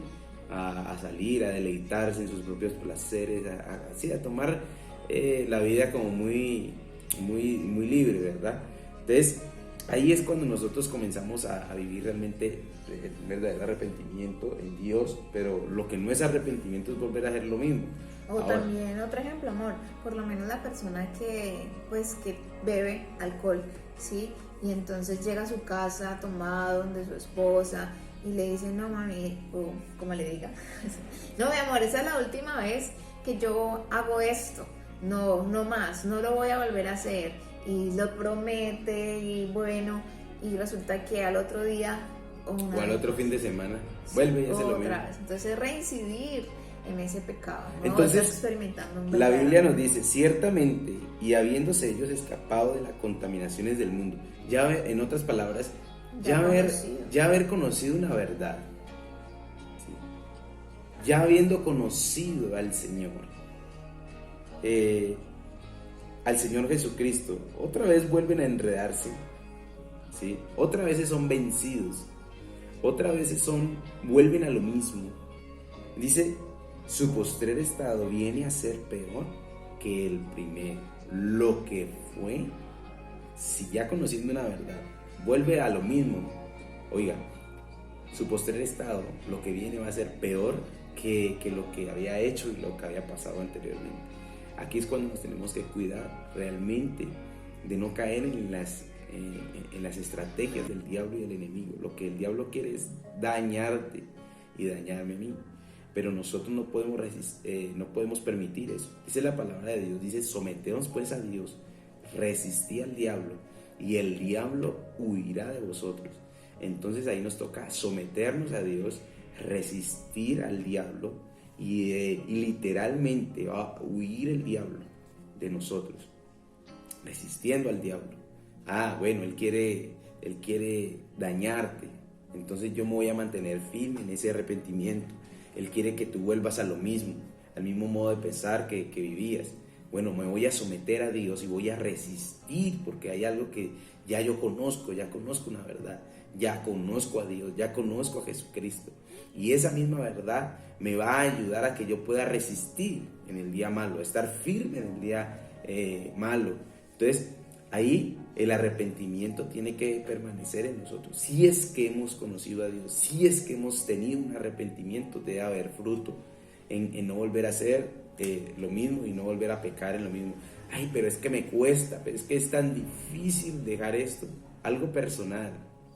Speaker 2: a salir, a deleitarse en sus propios placeres, a tomar la vida como muy libre, ¿verdad? Entonces ahí es cuando nosotros comenzamos a vivir realmente el verdadero arrepentimiento en Dios, pero lo que no es arrepentimiento es volver a hacer lo mismo.
Speaker 1: O también otro ejemplo, amor, por lo menos la persona que bebe alcohol, ¿sí? Y entonces llega a su casa tomado donde su esposa y le dice, no mami, o como le diga, no mi amor, esa es la última vez que yo hago esto, no más, no lo voy a volver a hacer, y lo promete y bueno, y resulta que al otro día
Speaker 2: o al otro fin de semana vuelve y hace lo mismo.
Speaker 1: Entonces reincidir en ese pecado, ¿no?
Speaker 2: Entonces
Speaker 1: experimentando
Speaker 2: la Biblia nos dice, ciertamente, y habiéndose ellos escapado de las contaminaciones del mundo, ya en otras palabras, ya haber conocido una verdad, ¿sí? Ya habiendo conocido al Señor Jesucristo, otra vez vuelven a enredarse, ¿sí? Otra vez son vencidos, otra vez vuelven a lo mismo. Dice, su postrer estado viene a ser peor que el primero. Lo que fue, si ya conociendo una verdad, vuelve a lo mismo, oiga, su postrer estado, lo que viene va a ser peor que lo que había hecho y lo que había pasado anteriormente. Aquí es cuando nos tenemos que cuidar realmente de no caer en las estrategias del diablo y del enemigo. Lo que el diablo quiere es dañarte y dañarme a mí, pero nosotros no podemos permitir eso. Dice la palabra de Dios, dice, someteos pues a Dios, resistid al diablo y el diablo huirá de vosotros. Entonces ahí nos toca someternos a Dios, resistir al diablo y literalmente va a huir el diablo de nosotros, resistiendo al diablo. Bueno, él quiere dañarte, entonces yo me voy a mantener firme en ese arrepentimiento. Él quiere que tú vuelvas a lo mismo, al mismo modo de pensar que vivías. Bueno, me voy a someter a Dios y voy a resistir, porque hay algo que ya conozco una verdad, ya conozco a Dios, ya conozco a Jesucristo. Y esa misma verdad me va a ayudar a que yo pueda resistir en el día malo, estar firme en el día malo. Entonces, ahí el arrepentimiento tiene que permanecer en nosotros. Si es que hemos conocido a Dios, si es que hemos tenido un arrepentimiento, debe haber fruto. en no volver a hacer lo mismo y no volver a pecar en lo mismo. Ay, pero es que me cuesta, pero es que es tan difícil dejar esto. Algo personal,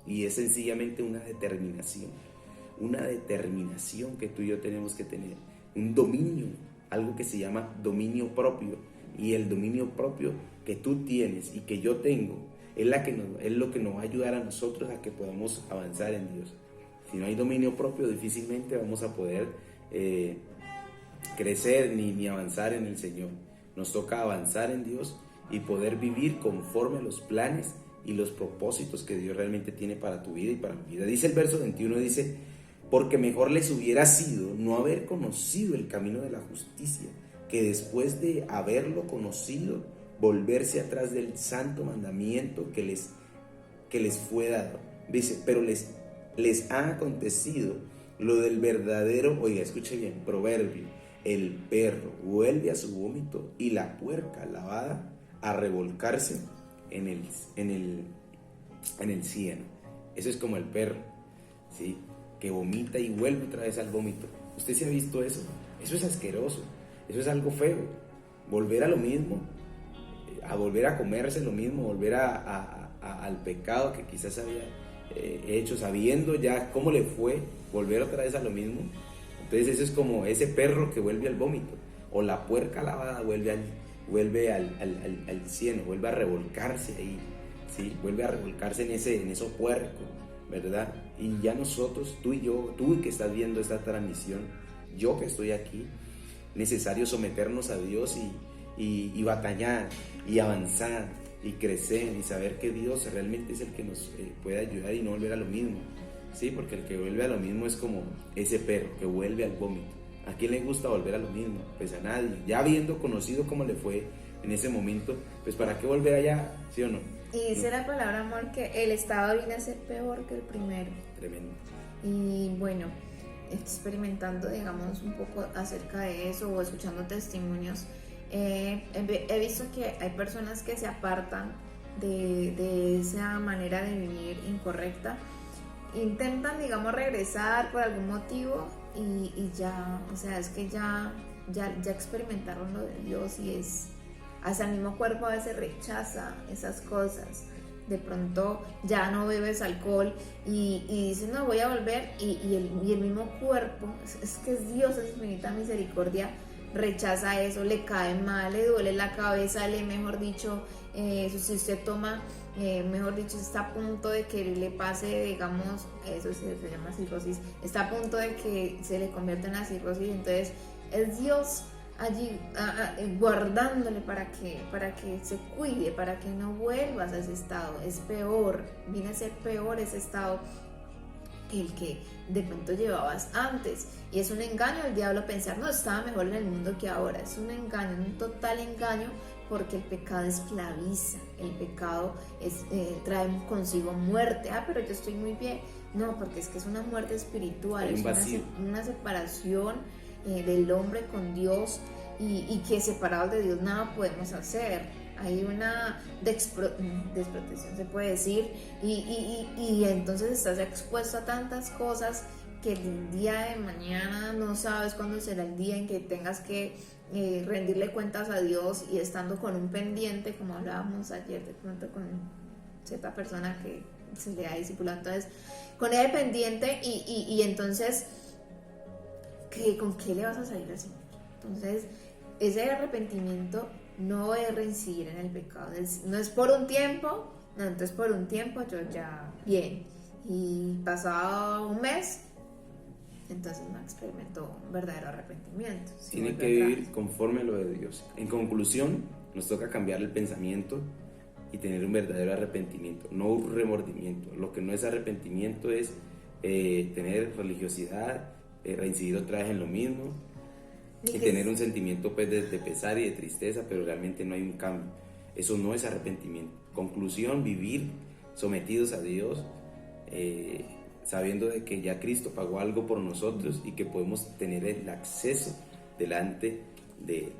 Speaker 2: y es sencillamente una determinación que tú y yo tenemos que tener, un dominio, algo que se llama dominio propio, y el dominio propio que tú tienes y que yo tengo es lo que nos va a ayudar a nosotros a que podamos avanzar en Dios. Si no hay dominio propio, difícilmente vamos a poder crecer ni avanzar en el Señor. Nos toca avanzar en Dios y poder vivir conforme a los planes y los propósitos que Dios realmente tiene para tu vida y para mi vida. Dice el verso 21, dice: porque mejor les hubiera sido no haber conocido el camino de la justicia, que después de haberlo conocido, volverse atrás del santo mandamiento que les fue dado. Dice, pero les ha acontecido lo del verdadero, oiga, escuche bien, proverbio: el perro vuelve a su vómito y la puerca lavada a revolcarse en el cieno. Eso es como el perro, ¿sí?, que vomita y vuelve otra vez al vómito. ¿Usted se ha visto eso? Eso es asqueroso, eso es algo feo. Volver a lo mismo, a volver a comerse lo mismo, volver al pecado que quizás había hecho, sabiendo ya cómo le fue, volver otra vez a lo mismo. Entonces eso es como ese perro que vuelve al vómito, o la puerca lavada vuelve al cieno, vuelve a revolcarse ahí, ¿sí? Vuelve a revolcarse en eso puerco, ¿verdad? Y ya nosotros, tú y yo, tú que estás viendo esta transmisión, yo que estoy aquí, necesario someternos a Dios y batallar y avanzar y crecer y saber que Dios realmente es el que nos puede ayudar y no volver a lo mismo, ¿sí? Porque el que vuelve a lo mismo es como ese perro que vuelve al vómito. ¿A quién le gusta volver a lo mismo? Pues a nadie. Ya habiendo conocido cómo le fue en ese momento, pues ¿para qué volver allá? ¿Sí o no?
Speaker 1: Y dice la palabra, amor, que el estado viene a ser peor que el primero.
Speaker 2: Tremendo.
Speaker 1: Y bueno, experimentando, digamos, un poco acerca de eso o escuchando testimonios, he visto que hay personas que se apartan de esa manera de vivir incorrecta, intentan, digamos, regresar por algún motivo y ya, o sea, es que ya experimentaron lo de Dios y hasta el mismo cuerpo a veces rechaza esas cosas. De pronto ya no bebes alcohol y dices, no, voy a volver, y el mismo cuerpo, es que es Dios en su infinita misericordia, rechaza eso, le cae mal, le duele la cabeza, mejor dicho, si usted toma, mejor dicho, está a punto de que le pase, digamos, eso se llama cirrosis, está a punto de que se le convierta en la cirrosis. Entonces es Dios allí guardándole para que se cuide, para que no vuelvas a ese estado. Es peor, viene a ser peor ese estado que el que de pronto llevabas antes, y es un engaño del diablo pensar, no, estaba mejor en el mundo que ahora. Es un engaño, un total engaño, porque el pecado esclaviza, el pecado trae consigo muerte. Pero yo estoy muy bien. No, porque es que es una muerte espiritual, es una separación del hombre con Dios, y que separados de Dios nada podemos hacer. Hay una desprotección, se puede decir, y entonces estás expuesto a tantas cosas que el día de mañana no sabes cuándo será el día en que tengas que rendirle cuentas a Dios, y estando con un pendiente, como hablábamos ayer de pronto con cierta persona que se le ha discipulado, entonces con ese pendiente, y entonces ¿con qué le vas a salir al Señor? Entonces ese arrepentimiento no es reincidir en el pecado, no es por un tiempo, no, entonces por un tiempo yo ya bien, y pasado un mes entonces no experimento un verdadero arrepentimiento.
Speaker 2: Tiene que vivir conforme a lo de Dios. En conclusión, nos toca cambiar el pensamiento y tener un verdadero arrepentimiento, no un remordimiento. Lo que no es arrepentimiento es tener religiosidad, reincidir otra vez en lo mismo y tener un sentimiento, pues, de pesar y de tristeza, pero realmente no hay un cambio. Eso no es arrepentimiento. Conclusión, vivir sometidos a Dios, sabiendo de que ya Cristo pagó algo por nosotros y que podemos tener el acceso delante de